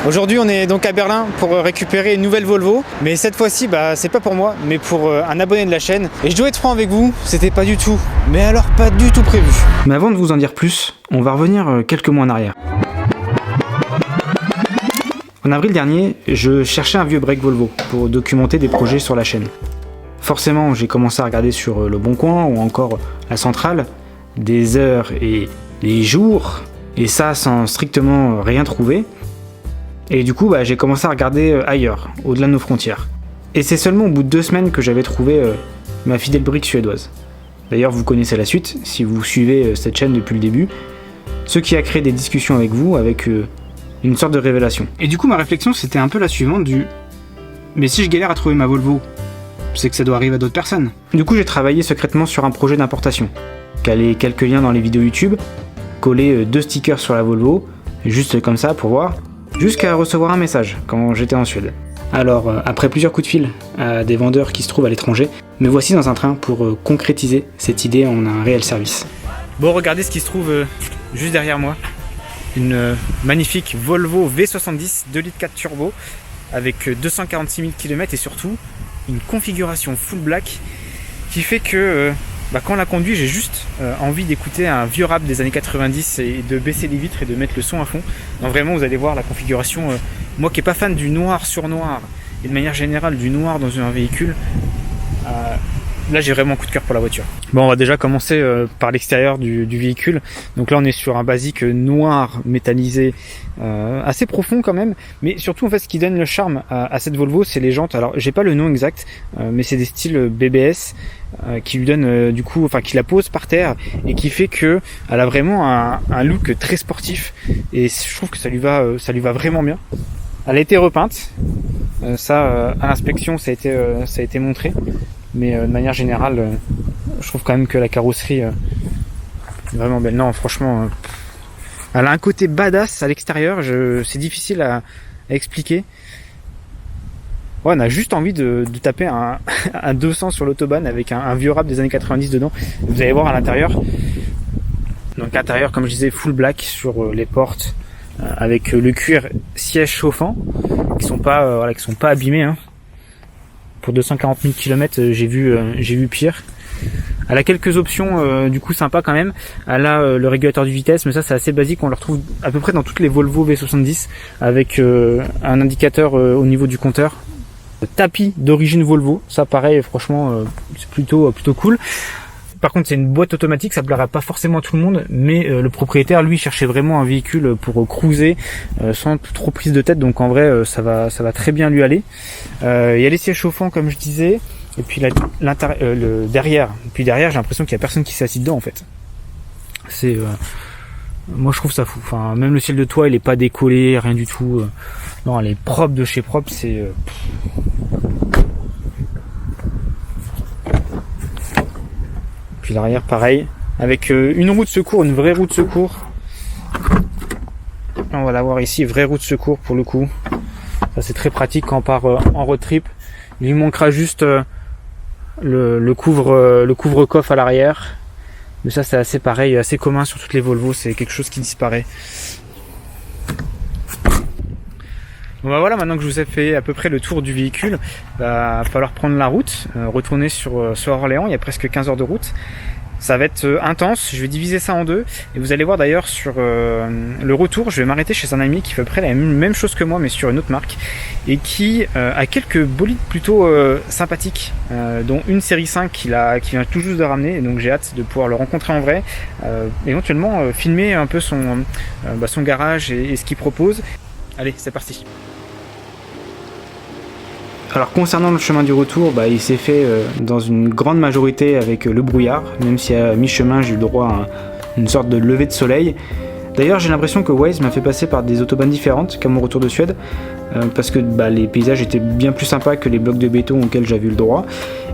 Aujourd'hui on est donc à Berlin pour récupérer une nouvelle Volvo, mais cette fois-ci c'est pas pour moi, mais pour un abonné de la chaîne. Et je dois être franc avec vous, c'était pas du tout, mais alors pas du tout prévu. Mais avant de vous en dire plus, on va revenir quelques mois en arrière. En avril dernier, je cherchais un vieux break Volvo pour documenter des projets sur la chaîne. Forcément, j'ai commencé à regarder sur Le Bon Coin ou encore La Centrale, des heures et des jours, et ça sans strictement rien trouver. Et du coup, j'ai commencé à regarder ailleurs, au-delà de nos frontières. Et c'est seulement au bout de 2 semaines que j'avais trouvé ma fidèle brique suédoise. D'ailleurs, vous connaissez la suite, si vous suivez cette chaîne depuis le début, ce qui a créé des discussions avec vous, avec une sorte de révélation. Et du coup, ma réflexion, c'était un peu la suivante mais si je galère à trouver ma Volvo, c'est que ça doit arriver à d'autres personnes. Du coup, j'ai travaillé secrètement sur un projet d'importation, calé quelques liens dans les vidéos YouTube, collé 2 stickers sur la Volvo, juste comme ça pour voir, jusqu'à recevoir un message quand j'étais en Suède. Alors, après plusieurs coups de fil à des vendeurs qui se trouvent à l'étranger, me voici dans un train pour concrétiser cette idée en un réel service. Bon, regardez ce qui se trouve juste derrière moi. Une magnifique Volvo V70 2 litres 4 turbo avec 246 000 km et surtout une configuration full black qui fait que quand on la conduit, j'ai juste envie d'écouter un vieux rap des années 90 et de baisser les vitres et de mettre le son à fond. Donc vraiment, vous allez voir la configuration. Moi qui n'ai pas fan du noir sur noir et de manière générale du noir dans un véhicule, là j'ai vraiment un coup de cœur pour la voiture. Bon, on va déjà commencer par l'extérieur du véhicule. Donc là on est sur un basique noir métallisé assez profond quand même, mais surtout en fait ce qui donne le charme à cette Volvo, c'est les jantes. Alors j'ai pas le nom exact, mais c'est des styles BBS qui lui donnent qui la pose par terre et qui fait que elle a vraiment un look très sportif et je trouve que ça lui va vraiment bien. Elle a été repeinte, à l'inspection ça a été montré. Mais de manière générale, je trouve quand même que la carrosserie est vraiment belle. Non, franchement, elle a un côté badass à l'extérieur, c'est difficile à expliquer. Ouais, on a juste envie de taper un 200 sur l'autobahn avec un vieux rap des années 90 dedans. Vous allez voir à l'intérieur. Donc l'intérieur, comme je disais, full black sur les portes, avec le cuir siège chauffant, qui sont pas abîmés, hein. Pour 240 000 km, j'ai vu pire. Elle a quelques options sympa quand même. Elle a le régulateur de vitesse, mais ça c'est assez basique. On le retrouve à peu près dans toutes les Volvo V70 avec un indicateur au niveau du compteur. Tapis d'origine Volvo, ça pareil, franchement c'est plutôt cool. Par contre, c'est une boîte automatique, ça plaira pas forcément à tout le monde, mais le propriétaire, lui, cherchait vraiment un véhicule pour cruiser sans trop prise de tête, donc en vrai, ça va très bien lui aller. Il y a les sièges chauffants, comme je disais, et puis derrière. Et puis derrière, j'ai l'impression qu'il y a personne qui s'est assis dedans, en fait. Moi, je trouve ça fou. Enfin, même le ciel de toit, il est pas décollé, rien du tout. Non, elle est propre de chez propre, c'est... Puis l'arrière pareil, avec une roue de secours, une vraie roue de secours. On va l'avoir ici, vraie roue de secours pour le coup. Ça c'est très pratique quand on part en road trip. Il lui manquera juste le couvre-coffre à l'arrière. Mais ça c'est assez pareil, assez commun sur toutes les Volvo, c'est quelque chose qui disparaît. Bon voilà, maintenant que je vous ai fait à peu près le tour du véhicule, va falloir prendre la route, retourner sur Orléans, il y a presque 15 heures de route. Ça va être intense, je vais diviser ça en 2. Et vous allez voir d'ailleurs sur le retour, je vais m'arrêter chez un ami qui fait à peu près la même chose que moi, mais sur une autre marque. Et qui a quelques bolides plutôt sympathiques, dont une série 5 qui vient tout juste de ramener. Et donc j'ai hâte de pouvoir le rencontrer en vrai. Éventuellement filmer un peu son garage et ce qu'il propose. Allez, c'est parti. Alors concernant le chemin du retour, il s'est fait dans une grande majorité avec le brouillard, même si à mi-chemin j'ai eu le droit à une sorte de lever de soleil. D'ailleurs j'ai l'impression que Waze m'a fait passer par des autobahns différentes qu'à mon retour de Suède, parce que les paysages étaient bien plus sympas que les blocs de béton auxquels j'avais eu le droit.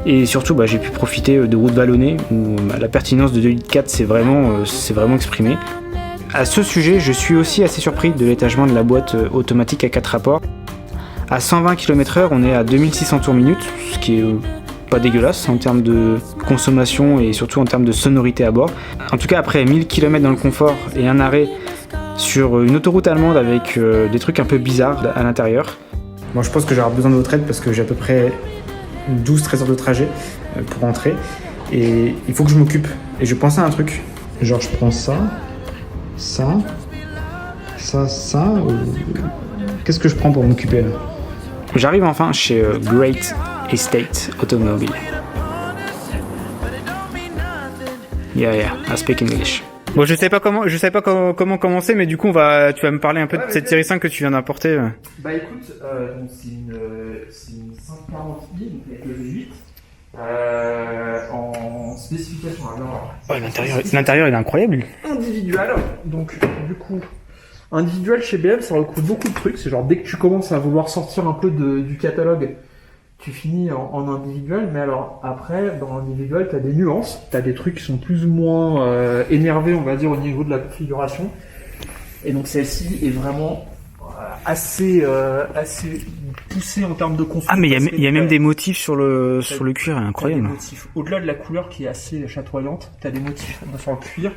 Et surtout j'ai pu profiter de routes vallonnées où la pertinence de 2 litres 4 c'est vraiment exprimé. À ce sujet, je suis aussi assez surpris de l'étagement de la boîte automatique à 4 rapports. À 120 km/h, on est à 2600 tours minute, ce qui est pas dégueulasse en termes de consommation et surtout en termes de sonorité à bord. En tout cas, après 1000 km dans le confort et un arrêt sur une autoroute allemande avec des trucs un peu bizarres à l'intérieur. Bon, je pense que j'aurai besoin de votre aide parce que j'ai à peu près 12-13 heures de trajet pour rentrer et il faut que je m'occupe. Et je pensais à un truc, genre je prends ça, qu'est-ce que je prends pour m'occuper là? J'arrive enfin chez Great Estate Automobile. Yeah, I speak English. Bon, je sais pas comment commencer, mais du coup, tu vas me parler un peu de cette série 5 que tu viens d'importer. Bah écoute, donc c'est une 140 000 avec le V8 en spécification. Alors, L'intérieur il est incroyable. individuel, donc du coup, individuel chez BM, ça recouvre beaucoup de trucs. C'est genre dès que tu commences à vouloir sortir un peu du catalogue, tu finis en individuel, mais alors après, dans l'individuel, t'as des nuances, t'as des trucs qui sont plus ou moins énervés, on va dire, au niveau de la configuration. Et donc celle-ci est vraiment assez poussée en termes de config. Ah, mais il y a même des motifs sur le cuir, incroyable. Des motifs. Au-delà de la couleur qui est assez chatoyante, t'as des motifs sur le cuir.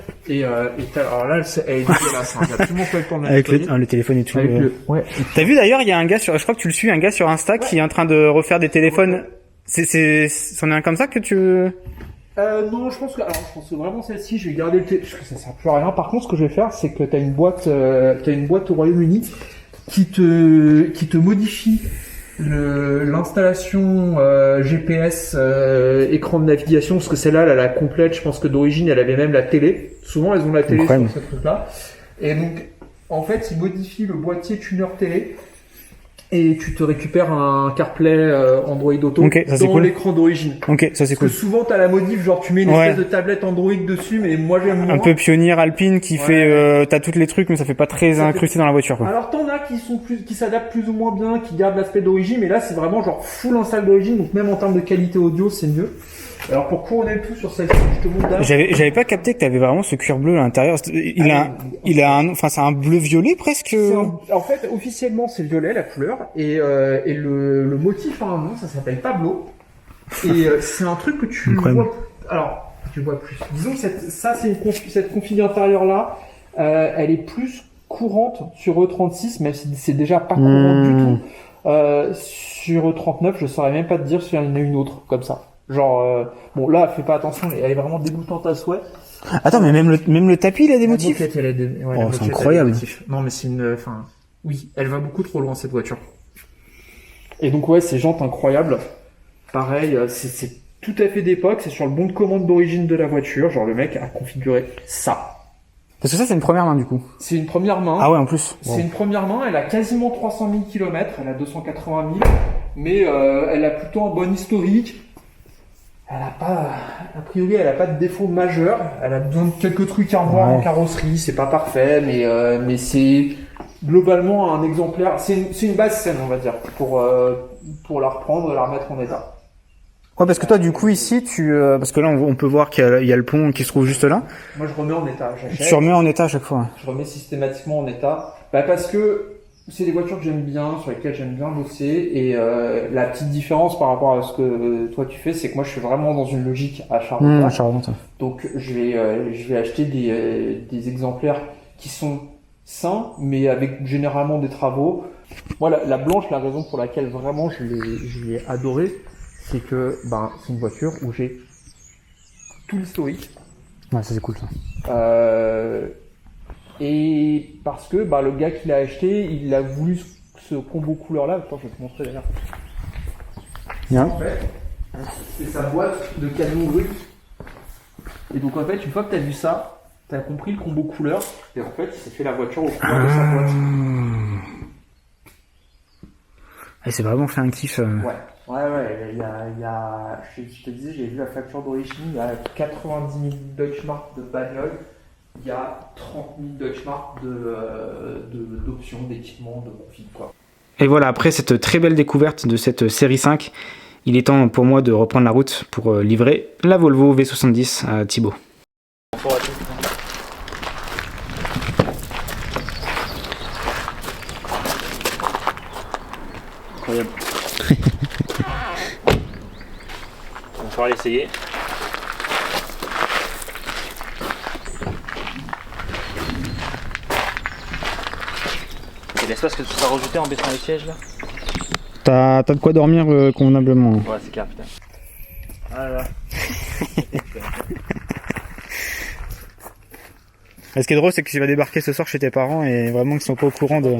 Alors là, elle est dégueulasse. Hein. J'ai absolument pas le temps de la Avec nettoyer. le téléphone et tout. Ouais. T'as vu d'ailleurs, il y a un gars je crois que tu le suis, un gars sur Insta qui est en train de refaire des téléphones. C'en est un comme ça que tu... Non, je pense que vraiment celle-ci, je vais garder le parce que ça sert plus à rien. Par contre, ce que je vais faire, c'est que t'as une boîte au Royaume-Uni qui te modifie l'installation GPS, écran de navigation, parce que celle-là, elle a la complète. Je pense que d'origine, elle avait même la télé. Souvent, elles ont la télé sur ce truc-là. Et donc, en fait, il modifie le boîtier tuner télé. Et tu te récupères un CarPlay Android Auto dans l'écran d'origine. Ok, ça c'est cool. Parce que souvent t'as la modif, genre tu mets une espèce de tablette Android dessus, mais moi j'aime moins. Un peu pionnière Alpine qui fait, t'as toutes les trucs, mais ça fait pas très incrusté dans la voiture, quoi. Alors t'en as qui s'adaptent plus ou moins bien, qui gardent l'aspect d'origine, mais là c'est vraiment genre full install d'origine, donc même en termes de qualité audio c'est mieux. Alors pour couronner le tout sur celle-ci, je te montre là. J'avais pas capté que t'avais vraiment ce cuir bleu à l'intérieur. C'est un bleu violet presque. En fait, officiellement c'est violet la couleur et le motif a un nom, ça s'appelle Pablo. Et c'est un truc que tu vois. Alors tu vois plus. Disons que cette config intérieure là, elle est plus courante sur E36, même si c'est déjà pas courant du tout. Sur E39, je saurais même pas te dire s'il y en a une autre comme ça. Genre, bon là, fais pas attention, elle est vraiment dégoûtante à souhait. Attends, mais même le tapis, il a des motifs. Moquette, C'est incroyable. Non, mais c'est oui, elle va beaucoup trop loin cette voiture. Et donc ouais, ces jantes incroyables. Pareil, c'est tout à fait d'époque. C'est sur le bon de commande d'origine de la voiture. Genre le mec a configuré ça. Parce que ça, c'est une première main du coup. C'est une première main. Ah ouais, en plus. C'est une première main. Elle a quasiment 300 000 km. Elle a 280 000. Mais elle a plutôt un bon historique. Elle a pas, a priori, elle a pas de défaut majeur. Elle a besoin de quelques trucs à revoir en carrosserie. C'est pas parfait, mais c'est globalement un exemplaire. C'est une base saine, on va dire, pour la reprendre, la remettre en état. Ouais, parce que toi, du coup, ici, parce que là, on peut voir qu'il y a le pont qui se trouve juste là. Moi, je remets en état. Tu remets en état à chaque fois. Je remets systématiquement en état. Parce que c'est des voitures que j'aime bien, sur lesquelles j'aime bien bosser, et la petite différence par rapport à ce que toi tu fais, c'est que moi je suis vraiment dans une logique achat-revente. Donc je vais acheter des exemplaires qui sont sains, mais avec généralement des travaux. Moi la blanche, la raison pour laquelle vraiment je l'ai adorée, c'est que c'est une voiture où j'ai tout l'historique. Ouais, ça c'est cool ça. Et parce que le gars qui l'a acheté, il a voulu ce combo couleur là. Attends, je vais te montrer d'ailleurs. En fait, c'est sa boîte de camion brut. Et donc en fait, une fois que tu as vu ça, tu as compris le combo couleur. Et en fait, il s'est fait la voiture au couleur de sa boîte. Et c'est vraiment fait un kiff. Ouais. Il y a, je te disais, j'ai vu la facture d'origine. Il y a 90 000 Deutschmark de bagnole. Il y a 30 000 Deutschmark d'options, d'équipements, de config, quoi. Et voilà, après cette très belle découverte de cette série 5, il est temps pour moi de reprendre la route pour livrer la Volvo V70 à Thibaut. Incroyable. On va pouvoir l'essayer. l'espace que tu seras rajouté en baissant les sièges là. T'as de quoi dormir convenablement. Ouais, c'est clair, putain. Voilà. Ce qui est drôle, c'est que tu vas débarquer ce soir chez tes parents et vraiment qu'ils sont pas au courant de...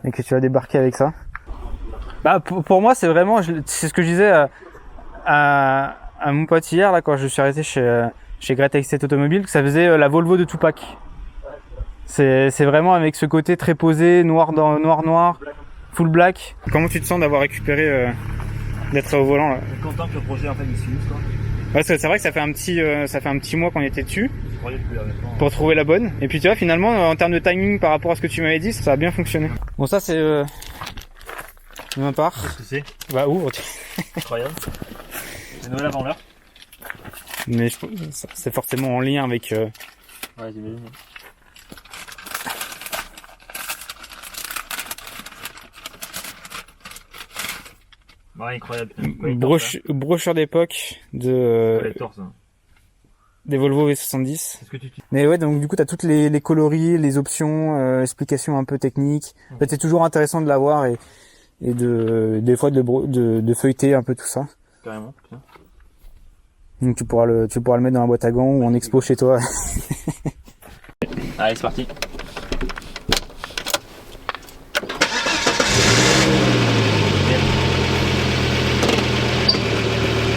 Et que tu vas débarquer avec ça. Bah, pour moi, c'est vraiment... C'est ce que je disais à mon pote hier, là, quand je suis arrêté chez Great Estate Automobile, que ça faisait la Volvo de Tupac. C'est vraiment avec ce côté très posé, noir, full black. Comment tu te sens d'avoir récupéré, d'être au volant là? Je suis content que le projet en fait il se finisse quoi. Ouais, c'est vrai que ça fait un petit mois qu'on était dessus pour trouver la bonne. Et puis tu vois, finalement, en termes de timing par rapport à ce que tu m'avais dit, ça a bien fonctionné. Bon, ça c'est de ma part. Qu'est-ce que c'est? Bah ouvre. Incroyable. C'est Noël avant l'heure. Mais c'est forcément en lien avec. Ouais, j'imagine. Ouais, incroyable. Brochure d'époque de des Volvo V70. C'est ce que tu... Mais ouais, donc du coup t'as toutes les coloris, les options, explications un peu techniques. En fait, c'est toujours intéressant de l'avoir et des fois de feuilleter un peu tout ça. Carrément, putain. Donc tu pourras le mettre dans la boîte à gants ou en expo chez toi. Allez, c'est parti.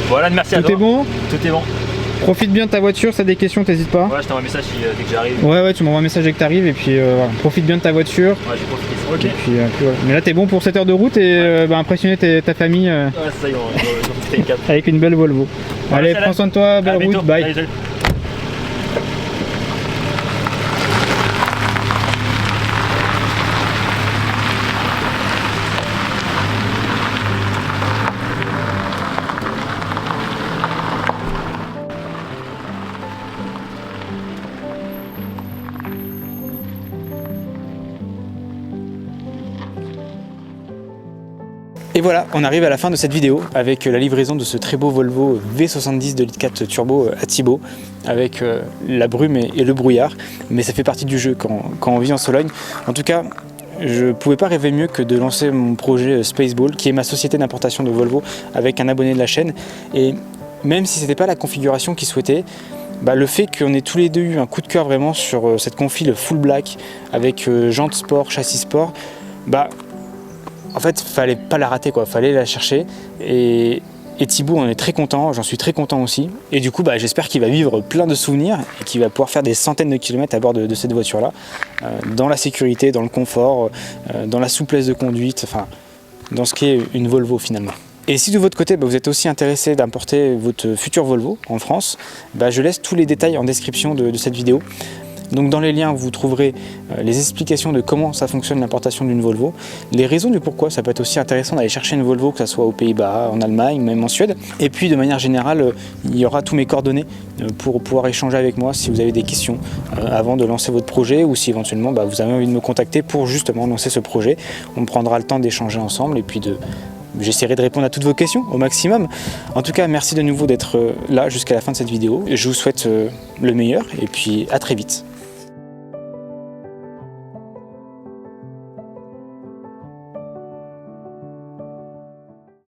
Voilà, merci à toi. Tout est bon? Tout est bon. Profite bien de ta voiture, si t'as des questions, t'hésites pas. Ouais, je t'envoie un message dès que j'arrive. Ouais, tu m'envoies un message dès que t'arrives et puis voilà. Profite bien de ta voiture. Ouais, j'ai profité. Ok. Et puis voilà. Mais là t'es bon pour 7 heures de route et impressionner ta famille Ouais, ça y est, ils ont fait une cap. avec une belle Volvo. Ouais, allez, prends soin de toi, belle route, bye. Allez, salut. Et voilà, on arrive à la fin de cette vidéo avec la livraison de ce très beau Volvo V70 de litre 4 turbo à Thibaut avec la brume et le brouillard. Mais ça fait partie du jeu quand on vit en Sologne. En tout cas, je ne pouvais pas rêver mieux que de lancer mon projet Spaceball, qui est ma société d'importation de Volvo avec un abonné de la chaîne. Et même si ce n'était pas la configuration qu'il souhaitait, le fait qu'on ait tous les deux eu un coup de cœur vraiment sur cette config full black avec jantes sport, châssis sport, en fait, fallait pas la rater, quoi. Fallait la chercher. Et Thibaut en est très content, j'en suis très content aussi. Et du coup, j'espère qu'il va vivre plein de souvenirs et qu'il va pouvoir faire des centaines de kilomètres à bord de cette voiture-là, dans la sécurité, dans le confort, dans la souplesse de conduite, enfin, dans ce qu'est une Volvo finalement. Et si de votre côté, vous êtes aussi intéressé d'importer votre future Volvo en France, je laisse tous les détails en description de cette vidéo. Donc dans les liens, vous trouverez les explications de comment ça fonctionne l'importation d'une Volvo, les raisons du pourquoi ça peut être aussi intéressant d'aller chercher une Volvo, que ce soit aux Pays-Bas, en Allemagne, même en Suède. Et puis de manière générale, il y aura tous mes coordonnées pour pouvoir échanger avec moi si vous avez des questions avant de lancer votre projet ou si éventuellement vous avez envie de me contacter pour justement lancer ce projet. On prendra le temps d'échanger ensemble et puis j'essaierai de répondre à toutes vos questions au maximum. En tout cas, merci de nouveau d'être là jusqu'à la fin de cette vidéo. Je vous souhaite le meilleur et puis à très vite.